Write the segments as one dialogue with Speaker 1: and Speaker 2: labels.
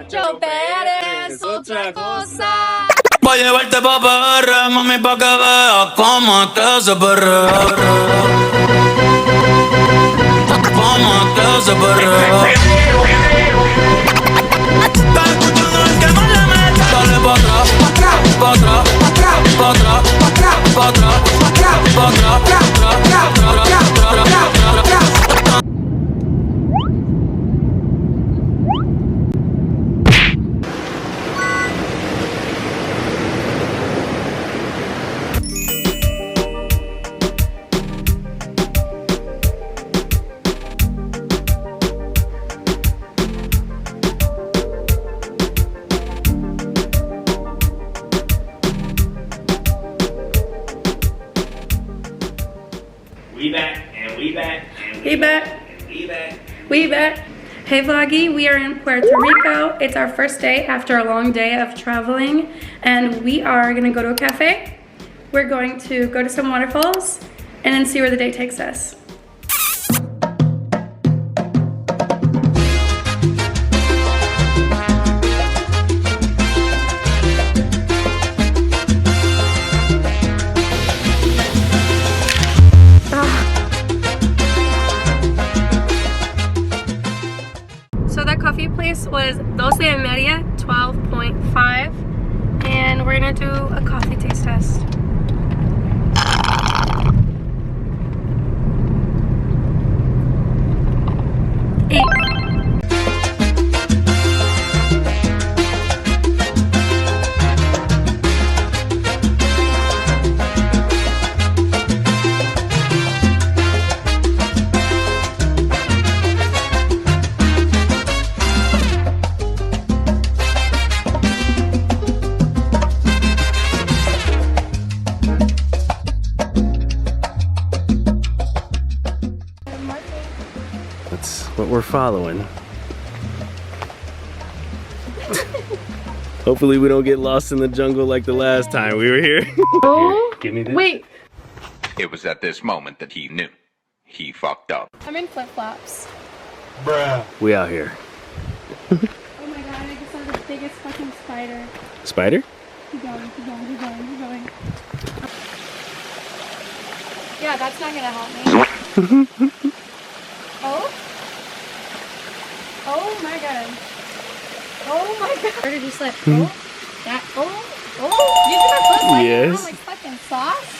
Speaker 1: Chofer es otra cosa.
Speaker 2: Voy a llevarte pa' PR, mami, pa' que veas cómo es que se perrea. Cómo es que se perrea. Estás escuchando el que más le mete. Dale pa' atrás, pa' atrás, pa' atrás, pa' atrás, pa' atrás, pa' atrás, pa' atrás, pa' atrás, pa' atrás.
Speaker 3: We back. Hey vloggy, we are in Puerto Rico. It's our first day after a long day of traveling, and we are gonna go to a cafe. We're going to go to some waterfalls and then see where the day takes us. Place was 12.5, 12.5, and we're gonna do a coffee taste test.
Speaker 4: That's what we're following. Hopefully we don't get lost in the jungle like the last time we were here.
Speaker 3: Oh,
Speaker 4: give me this.
Speaker 3: Wait.
Speaker 5: It was at this moment that he knew. He fucked up.
Speaker 3: I'm in flip-flops.
Speaker 4: Bruh. We out here.
Speaker 3: Oh my god, I just saw the biggest fucking spider.
Speaker 4: Spider?
Speaker 3: Keep going, keep going, keep going, keep going. Yeah, that's not gonna help me. Oh? Oh my god. Oh my god. Where did you slip? Oh? That, oh? Oh? You see my foot sliding
Speaker 4: Yes.
Speaker 3: around like fucking sauce?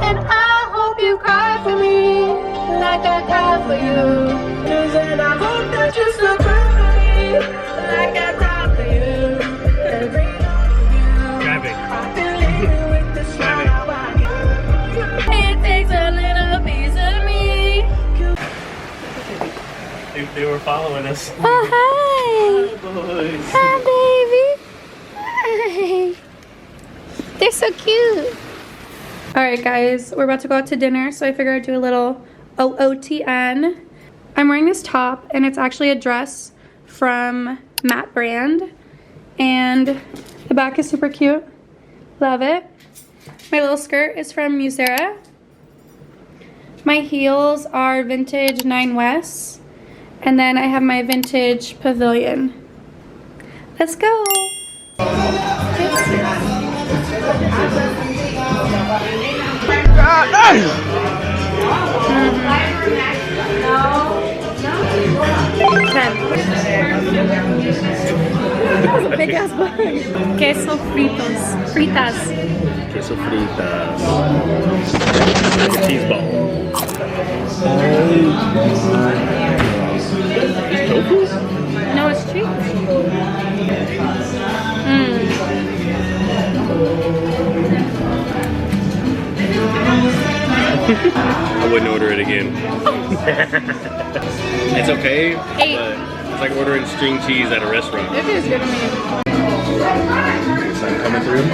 Speaker 3: And I hope you cry for me like I cry for you. And I hope that you still cry for me like I cry for you. Every
Speaker 4: Grab it.
Speaker 3: I believe you with the smile I get. It takes a little piece of me.
Speaker 4: They were following us.
Speaker 3: Oh, hi.
Speaker 4: Hi, boys.
Speaker 3: Hi, baby. Hi. They're so cute. All right, guys, we're about to go out to dinner, so I figured I'd do a little ootn. I'm wearing this top, and it's actually a dress from Matte Brand, and the back is super cute. Love it. My little skirt is from Musera. My heels are vintage 9 West, and then I have my vintage Pavilion. Let's go. Big ass bug. Queso fritas. Fritas.
Speaker 4: Queso fritas. Like a cheese ball. Tofu?
Speaker 3: No, it's cheese.
Speaker 4: I wouldn't order it again. It's okay,
Speaker 3: 8.
Speaker 4: but it's like ordering string cheese at a restaurant.
Speaker 3: It is good to me.
Speaker 4: Sun coming through.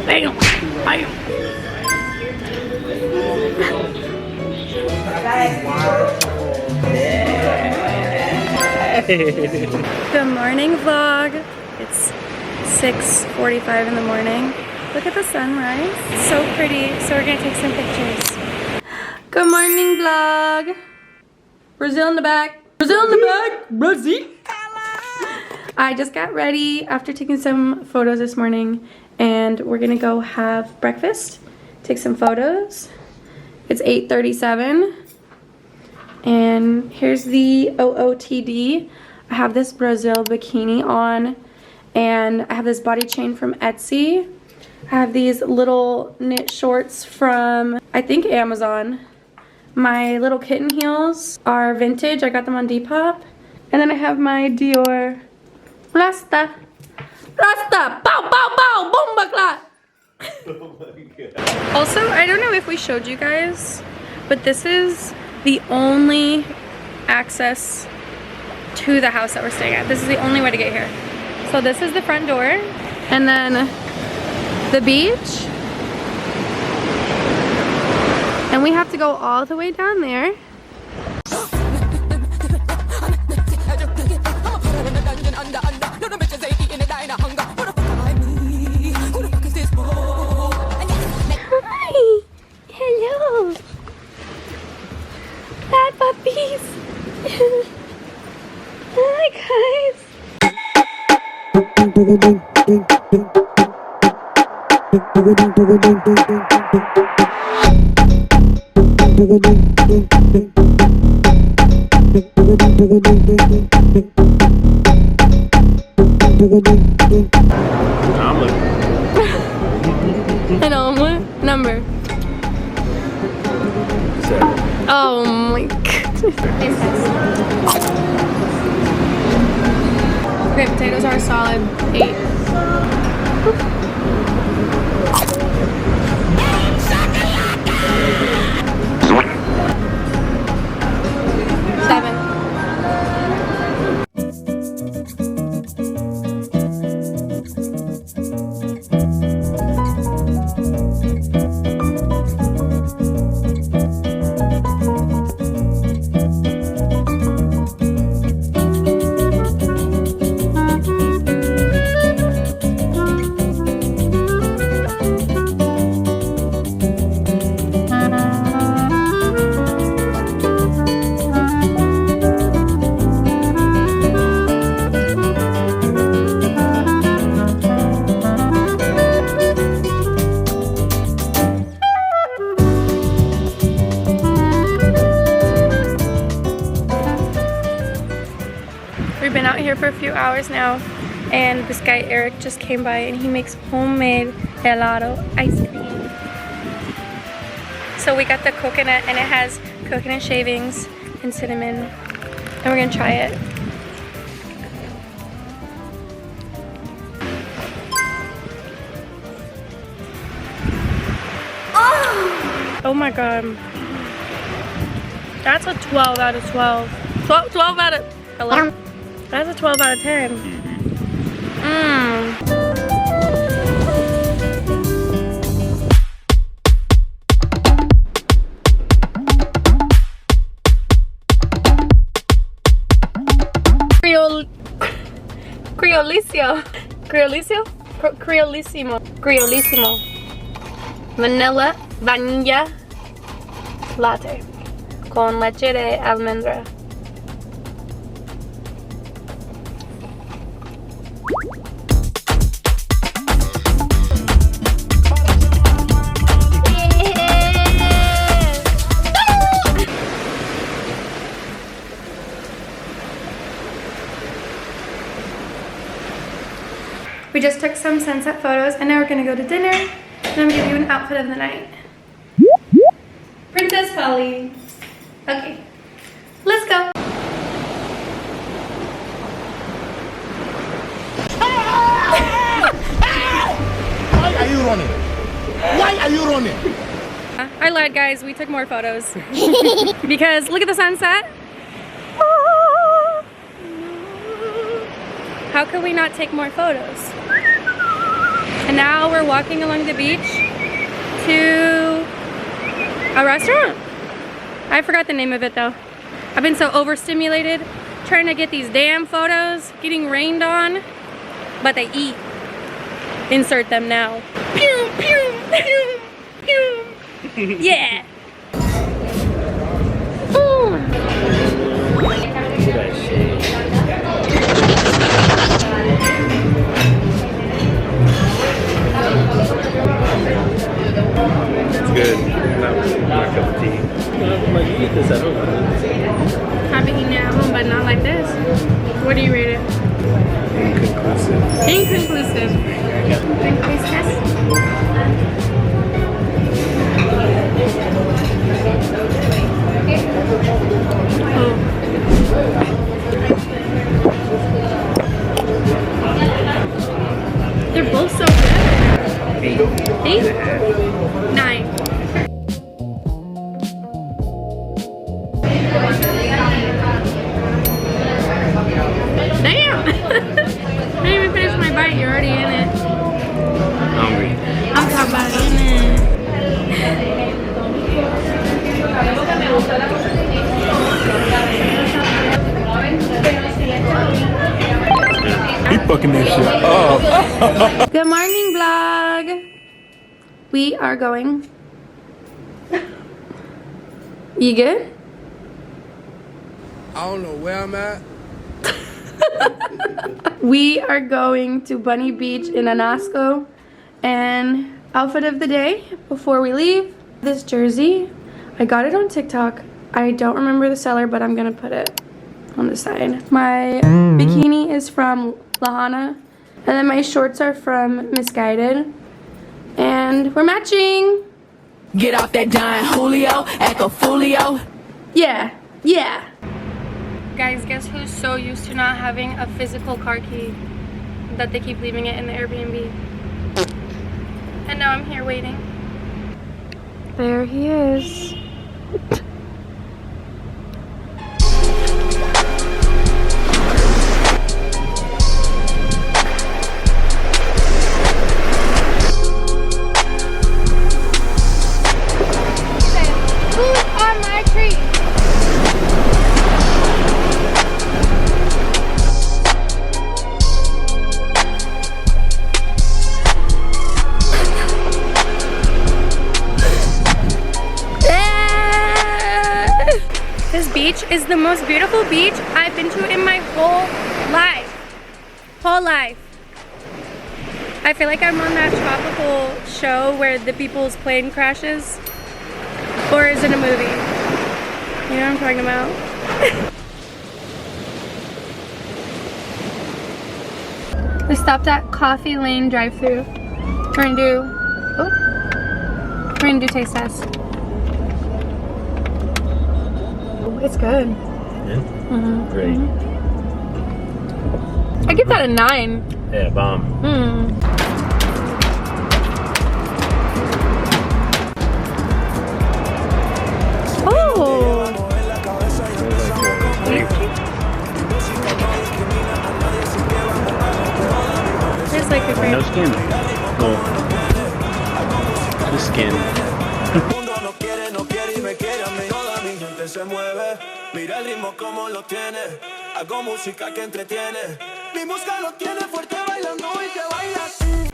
Speaker 3: Bam! Bam! Good morning vlog. It's 6:45 in the morning. Look at the sunrise. It's so pretty. So we're gonna take some pictures. Good morning vlog. Brazil in the back. Brazil in the back. Brazil. I just got ready after taking some photos this morning, and we're gonna go have breakfast, take some photos. It's 8:37, and here's the OOTD. I have this Brazil bikini on, and I have this body chain from Etsy. I have these little knit shorts from, I think, Amazon. My little kitten heels are vintage. I got them on Depop. And then I have my Dior Rasta. Rasta! Bow, bow, bow! Bomba clot! Oh my God. Also, I don't know if we showed you guys, but this is the only access to the house that we're staying at. This is the only way to get here. So this is the front door, and then the beach. And we have to go all the way down there. Hi! Hello! Hi, puppies! Hi, guys! An omelet? Number?
Speaker 4: 7.
Speaker 3: Oh my goodness. Okay, potatoes are a solid 8. 7. We've been out here for a few hours now, and this guy Eric just came by, and he makes homemade helado ice cream. So we got the coconut, and it has coconut shavings and cinnamon, and we're gonna try it. Oh my God. That's a 12 out of 12. 12 out of... Hello? That's a 12 out of 10. Creolissimo. Vanilla latte con leche de almendra. We just took some sunset photos, and now we're gonna go to dinner, and I'm gonna give you an outfit of the night. Princess Polly. Okay, let's go.
Speaker 6: Why are you running? Why are you running?
Speaker 3: I lied, guys. We took more photos. Because look at the sunset. How could we not take more photos? And now we're walking along the beach to a restaurant. I forgot the name of it though. I've been so overstimulated trying to get these damn photos, getting rained on, but they eat. Insert them now. Pew, pew, pew, pew. Yeah. Ooh.
Speaker 4: It's good. Not my cup of tea. Like, you eat this at home.
Speaker 3: I've been eating it at home, but not like this. What do you rate it?
Speaker 4: Inconclusive.
Speaker 3: Inconclusive. Drink this. Oh. They're both so good. 8? 9. Damn! I didn't even finish my bite, you're already in it.
Speaker 4: Hungry.
Speaker 3: I'm talking about in
Speaker 6: You fucking this shit up.
Speaker 3: it. Good morning, vlog. We are going. You good?
Speaker 7: I don't know where I'm at.
Speaker 3: We are going to Bunny Beach in Anasco, and outfit of the day before we leave, this jersey. I got it on TikTok. I don't remember the seller, but I'm gonna put it on the side. My bikini is from Lahana, and then my shorts are from Misguided, and we're matching.
Speaker 2: Get off that Don Julio, act a foolio.
Speaker 3: Yeah. Guys, guess who's so used to not having a physical car key that they keep leaving it in the Airbnb? And now I'm here waiting. There he is. Who's on my tree? This beach is the most beautiful beach I've been to in my whole life. I feel like I'm on that tropical show where the people's plane crashes. Or is it a movie? You know what I'm talking about? We stopped at Coffee Lane drive-thru. We're gonna do taste test. It's good.
Speaker 4: Yeah? Great.
Speaker 3: I give that a 9.
Speaker 4: Yeah, bomb.
Speaker 3: Oh! Tastes like a grape.
Speaker 4: No skin. Cool. Just skin.
Speaker 8: Se mueve, mira el ritmo como lo tiene. Hago música que entretiene. Mi música lo tiene fuerte bailando y que baila así.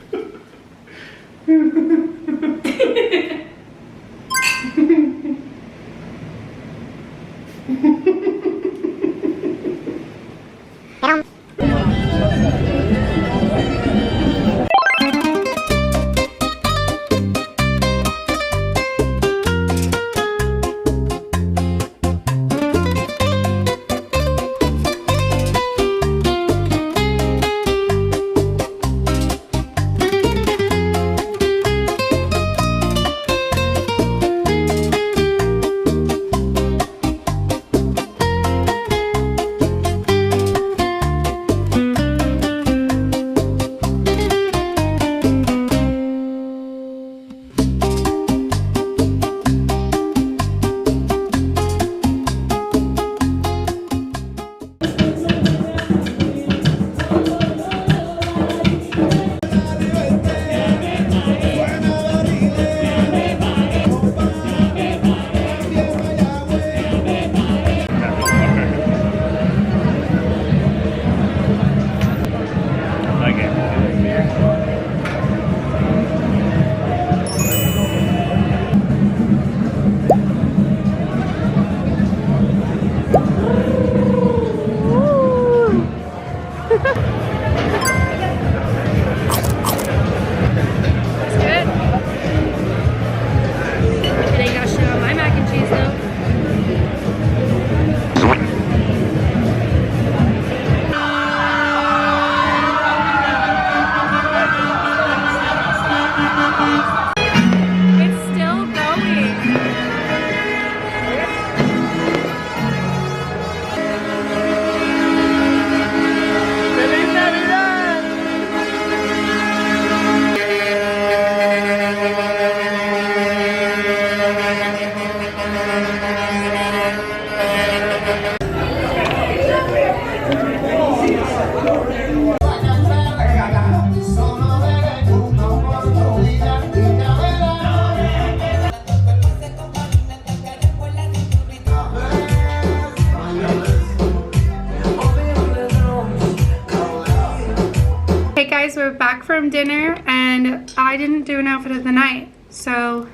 Speaker 3: back from dinner and I didn't do an outfit of the night. So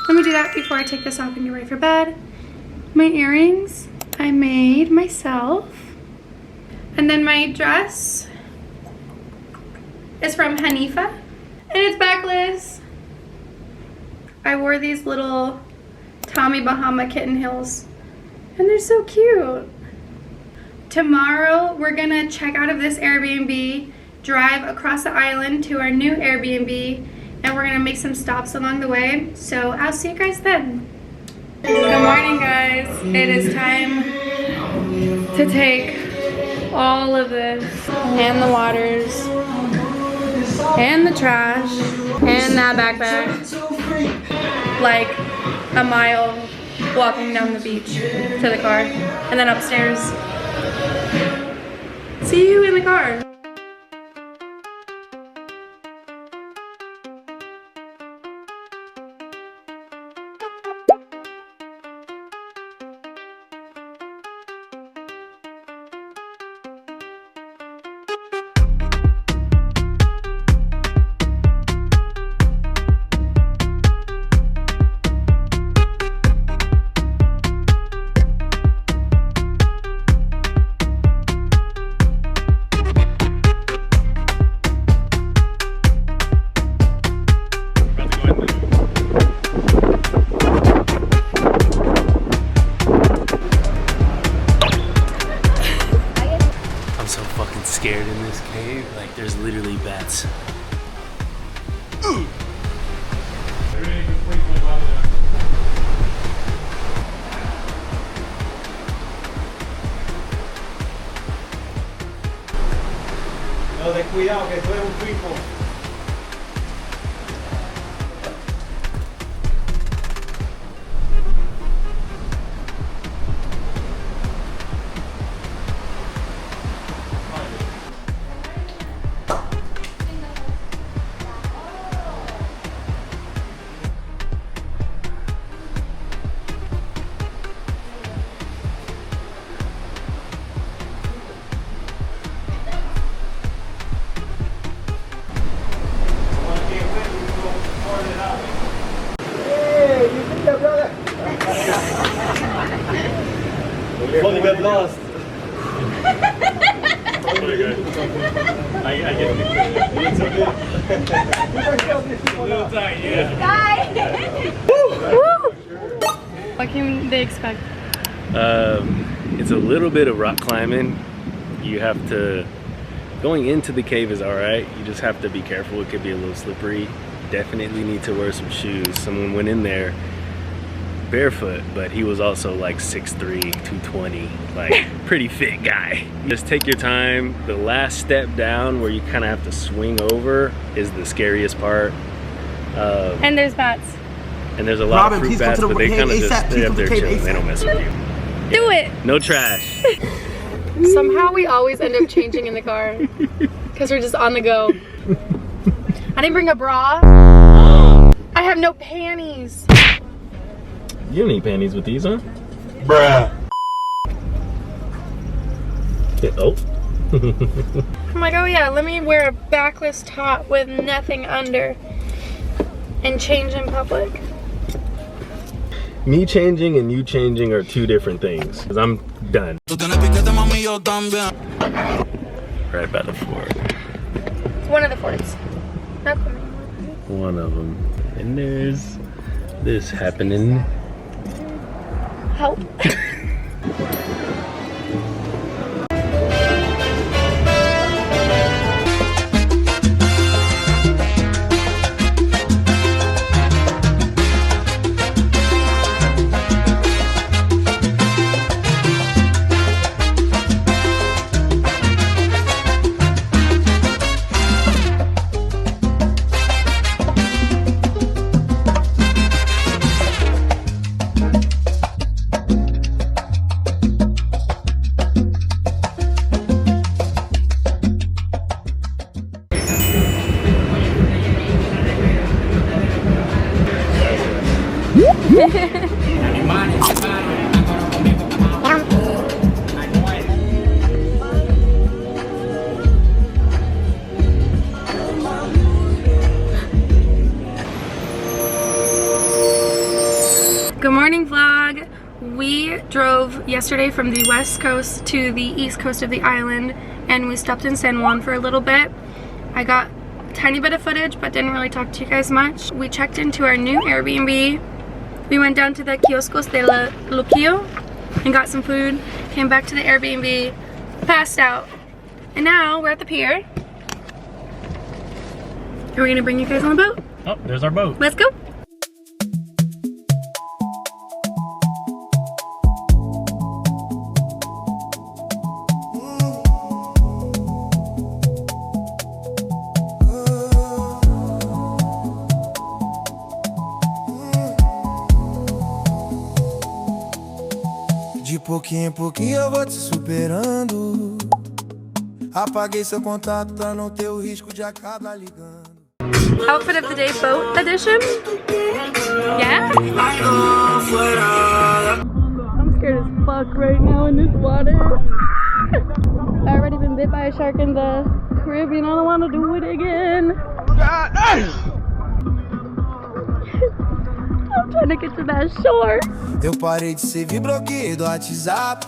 Speaker 3: let me do that before I take this off and get ready for bed. My earrings I made myself. And then my dress is from Hanifa and it's backless. I wore these little Tommy Bahama kitten heels and they're so cute. Tomorrow we're gonna check out of this Airbnb, drive across the island to our new Airbnb, and we're gonna make some stops along the way. So I'll see you guys then. Good morning, guys. It is time to take all of this and the waters and the trash and that backpack like a mile walking down the beach to the car and then upstairs. See you in the car.
Speaker 4: Scared in this cave, like there's literally bats.
Speaker 6: No, ten cuidado que esto es un pico.
Speaker 4: Only got lost. I get it. It's okay. A little tight, yeah.
Speaker 3: Bye! What can they expect?
Speaker 4: It's a little bit of rock climbing. You have to, going into the cave is alright. You just have to be careful. It could be a little slippery. Definitely need to wear some shoes. Someone went in there barefoot, but he was also like 6'3", 220, like pretty fit guy. Just take your time. The last step down where you kind of have to swing over is the scariest part.
Speaker 3: And there's bats.
Speaker 4: And there's a lot of fruit bats, but they kind of just stay up there chilling. They don't mess with you.
Speaker 3: Do it!
Speaker 4: No trash.
Speaker 3: Somehow we always end up changing in the car because we're just on the go. I didn't bring a bra. I have no panties.
Speaker 4: You don't need panties with these, huh?
Speaker 6: Bruh.
Speaker 4: Yeah, oh.
Speaker 3: I'm like, oh yeah, let me wear a backless top with nothing under and change in public.
Speaker 4: Me changing and you changing are two different things. Because I'm done. Right by the fort.
Speaker 3: It's one of the forts. Not coming.
Speaker 4: One of them. And there's this happening.
Speaker 3: Help. Good morning vlog. We drove yesterday from the west coast to the east coast of the island and we stopped in San Juan for a little bit. I got a tiny bit of footage but didn't really talk to you guys much. We checked into our new Airbnb. We went down to the Kioskos Luquillo and got some food, came back to the Airbnb, passed out, and now we're at the pier. And we're gonna bring you guys on the boat.
Speaker 4: Oh, there's our boat.
Speaker 3: Let's go.
Speaker 8: De pouquinho em pouquinho eu vou te superando. Apaguei seu contato pra não ter o risco de acabar ligando.
Speaker 3: Outfit of the day, boat edition. Yeah? I'm scared as fuck right now in this water. I've already been bit by a shark in the Caribbean. I don't want to do it again. I'm trying to get to that shore.
Speaker 8: Eu parei de servir bloqueio do WhatsApp.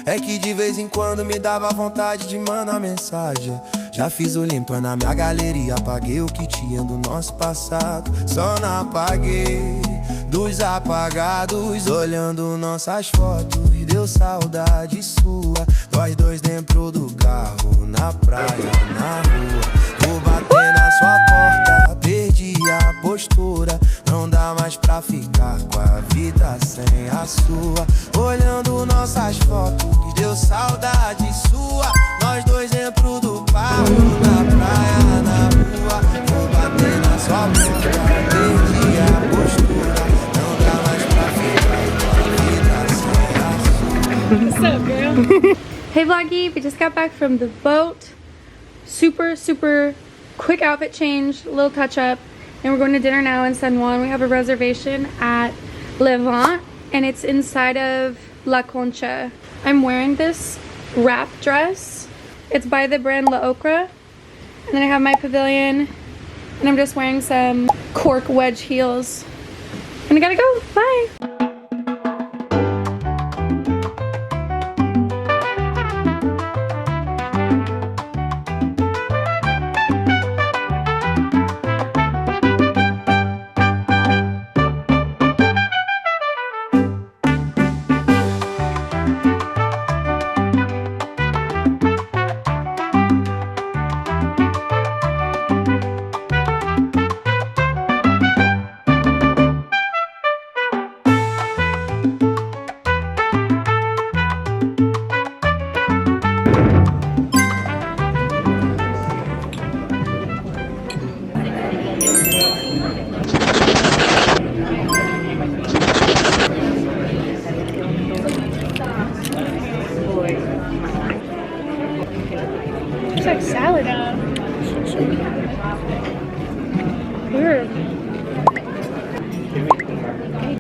Speaker 8: É que de vez em quando me dava vontade de mandar mensagem. Já fiz o limpa na minha galeria, apaguei o que tinha do nosso passado. Só não apaguei dos apagados, olhando nossas fotos, deu saudade sua. Nós dois dentro do carro, na praia, na rua. Vou bater na sua porta, perdi a postura. Não dá mais pra ficar com a vida sem a sua. Olhando nossas fotos, deu saudade sua. Nós dois dentro do carro, na praia, na rua. Vou bater na sua porta, perdi a postura. Não dá mais pra ficar com a vida sem a sua.
Speaker 3: What's up, girl? Hey vloggy, we just got back from the boat. Super quick outfit change, little touch up, and we're going to dinner now in San Juan. We have a reservation at Levant and it's inside of La Concha. I'm wearing this wrap dress. It's by the brand La Ocra. And then I have my pavilion and I'm just wearing some cork wedge heels. And I gotta go, bye. It's like salad. Weird.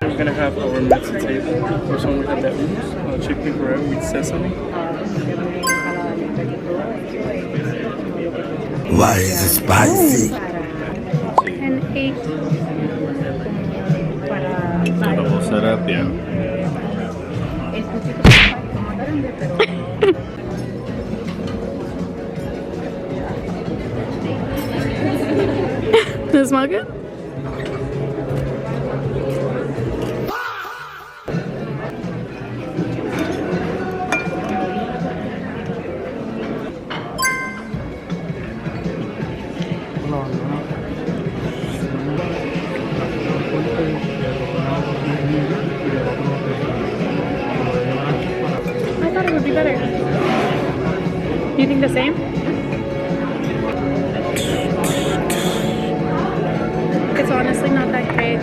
Speaker 7: We're gonna have our mezza table. First one we have that hummus, chicken bread with sesame.
Speaker 8: Why is it spicy?
Speaker 3: And 8.
Speaker 4: The whole setup, yeah.
Speaker 3: Does it smell good? I thought it would be better. Do you think the same? It's honestly not that great.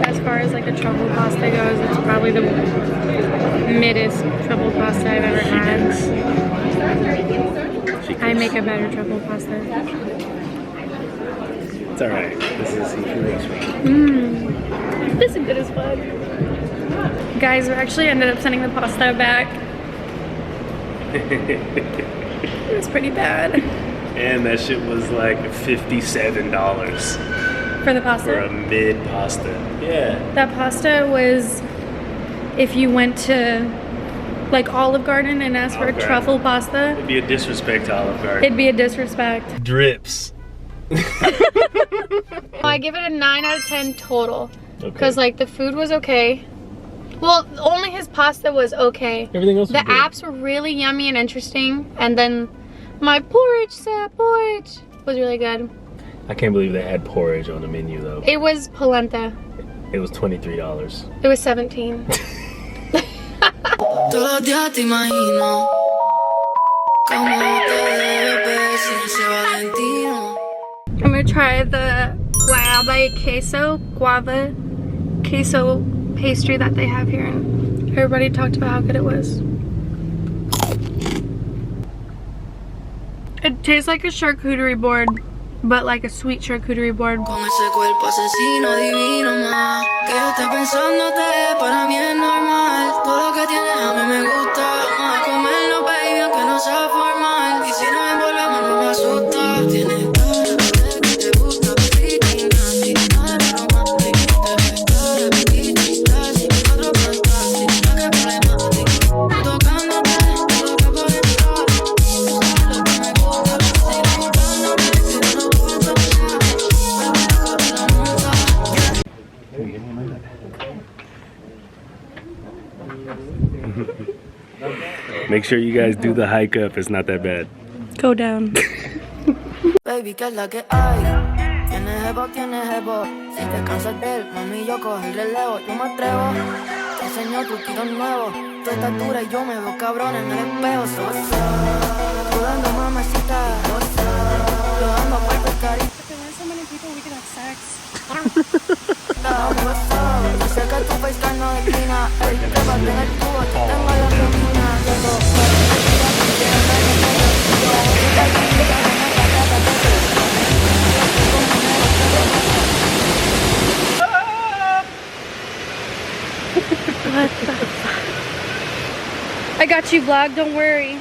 Speaker 3: As far as like a truffle pasta goes, it's probably the middest truffle pasta I've ever had. I make a better truffle pasta.
Speaker 4: It's alright. This is a seafood restaurant.
Speaker 3: This is good as fuck. Guys, we actually ended up sending the pasta back. It was pretty bad.
Speaker 4: And that shit was like $57.
Speaker 3: For the pasta?
Speaker 4: For a mid pasta. Yeah.
Speaker 3: That pasta was, if you went to like Olive Garden and asked for a truffle pasta.
Speaker 4: It'd be a disrespect to Olive Garden.
Speaker 3: It'd be a disrespect.
Speaker 4: Drips.
Speaker 3: I give it a 9 out of 10 total. Because like the food was okay. Well, only his pasta was okay.
Speaker 4: Everything else was
Speaker 3: The apps were really yummy and interesting. And then my porridge was really good.
Speaker 4: I can't believe they had porridge on the menu though.
Speaker 3: It was polenta.
Speaker 4: It was $23.
Speaker 3: It was 17.
Speaker 2: Todos los días te imagino cómo te ves sin ese Valentino.
Speaker 3: I'm gonna try the guava queso pastry that they have here, and everybody talked about how good it was. It tastes like a charcuterie board, but like a sweet charcuterie board.
Speaker 2: Con ese cuerpo asesino divino más que yo esté pensándote para mí es normal. Todo lo que tienes a mí me gusta. Vamos a comerlo, baby, aunque no sea formal. Y si no envolvemos no me asusta. Tienes cara de que te gusta pretty nasty. Cara romantic, te ves cara pretty classy. Otro fantastic, no que problematic. Tocándote, todo lo que por dentro. Lo que me gusta, tocándote. Si no nos gusta,
Speaker 4: Make sure you guys do the hike up. It's not that bad.
Speaker 3: Go down.
Speaker 2: baby, que es la que hay. Tienes jevo. Si te cansas de él, mami, yo cojo el relevo. Yo me atrevo, te enseño tus tiros nuevos. Tu estatura y yo me veo cabrón en el espejo. Tú dando mamacita, yo dando puertas cari.
Speaker 3: If there weren't so many people, we could have sex.
Speaker 2: Yo sé que tu face no declina. Ey, te vas a tener tubo, te tengo la femina.
Speaker 3: What the fuck? I got you, vlog, don't worry.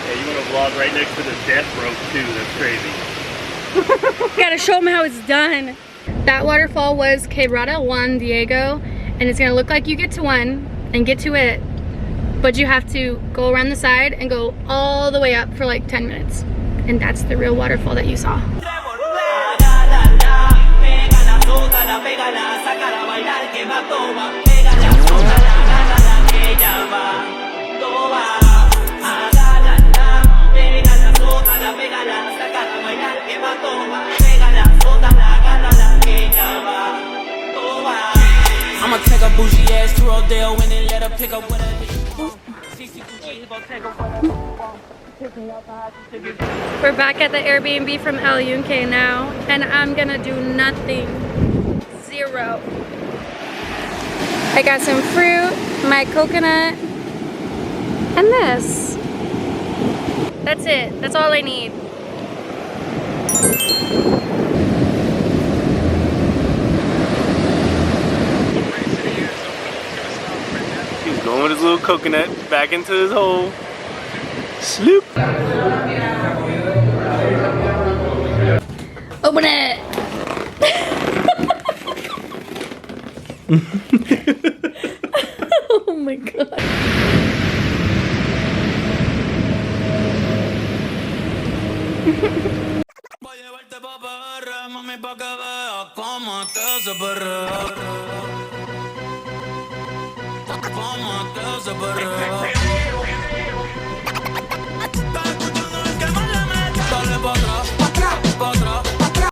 Speaker 4: Yeah, you want to vlog right next to the death rope too. That's crazy.
Speaker 3: Gotta show them how it's done. That waterfall was Quebrada Juan Diego, and it's gonna look like you get to one and get to it, but you have to go around the side and go all the way up for like 10 minutes. And that's the real waterfall that you saw.
Speaker 2: I'ma take a bougie ass to Rodeo and then let her pick up whatever she wants.
Speaker 3: We're back at the Airbnb from El Yunque now, and I'm gonna do nothing. Zero. I got some fruit, my coconut, and this. That's it. That's all I need.
Speaker 4: He's going with his little coconut back into his hole. Sloop.
Speaker 3: Open it. Oh my god.
Speaker 2: Voy a llevarte pa' perra, mami, pa' que veas cómo te se perrea. Cómo te se perrea.